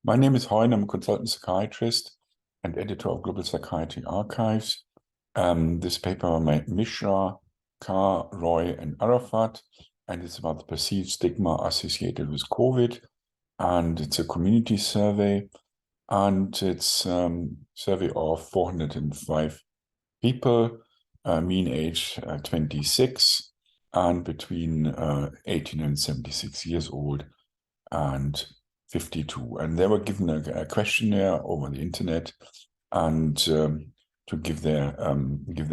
My name is Heun. I'm a consultant psychiatrist and editor of Global Psychiatry Archives. This paper by Mishra, Carr, Roy, and Arafat, and it's about the perceived stigma associated with COVID. And it's a community survey, and it's a survey of 405 people, mean age 26, and between 18 and 76 years old, and 52, and they were given a questionnaire over the internet, and to give their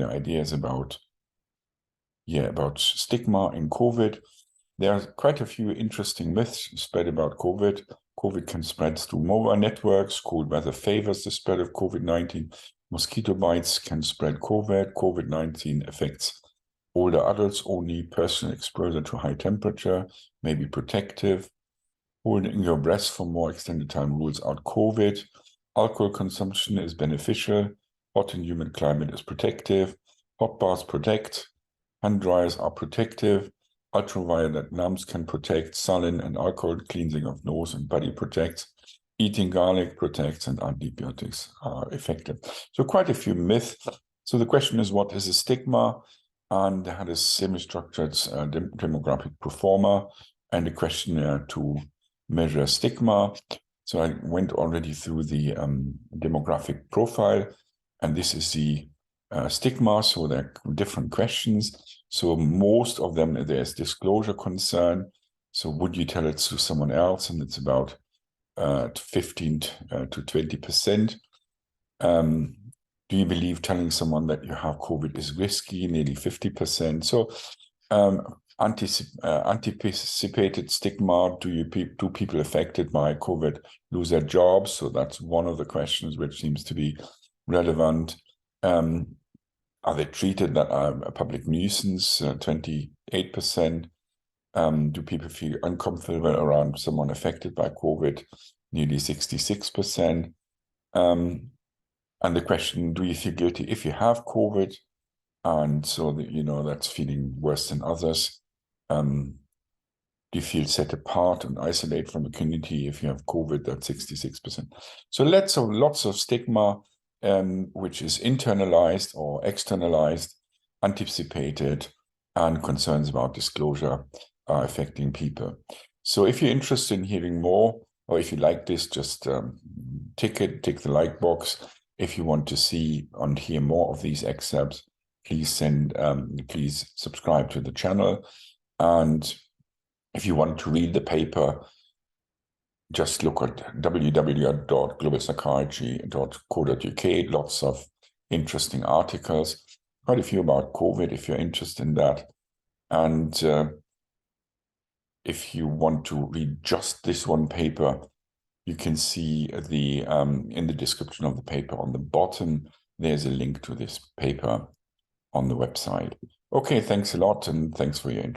ideas about stigma in COVID. There are quite a few interesting myths spread about COVID. COVID can spread through mobile networks. Cold weather favors the spread of COVID-19. Mosquito bites can spread COVID. COVID-19 affects older adults only. Personal exposure to high temperature may be protective. Holding your breath for more extended time rules out COVID. Alcohol consumption is beneficial. Hot and humid climate is protective. Hot baths protect. Hand dryers are protective. Ultraviolet lamps can protect. Saline and alcohol cleansing of nose and body protects. Eating garlic protects, and antibiotics are effective. So quite a few myths. So the question is, what is a stigma? And they had a semi-structured demographic proforma and a questionnaire to measure stigma. So I went already through the demographic profile, and this is the stigma. So there are different questions. So most of them, there's disclosure concern. So would you tell it to someone else? And it's about 15 to 20%. Do you believe telling someone that you have COVID is risky? Nearly 50%. So anticipated stigma, do people affected by COVID lose their jobs? So that's one of the questions which seems to be relevant. Are they treated that are a public nuisance? 28%. Do people feel uncomfortable around someone affected by COVID? Nearly 66%. And the question, do you feel guilty if you have COVID? And so that, that's feeling worse than others. Do you feel set apart and isolate from the community if you have COVID? That's 66%. So lots of stigma, which is internalized or externalized, anticipated, and concerns about disclosure are affecting people. So if you're interested in hearing more, or if you like this, just tick the like box. If you want to see and hear more of these excerpts, please subscribe to the channel. And if you want to read the paper, just look at www.globalpsychiatry.co.uk. Lots of interesting articles, quite a few about COVID if you're interested in that. And if you want to read just this one paper, you can see the in the description of the paper on the bottom, there's a link to this paper on the website. Okay, thanks a lot, and thanks for your interest.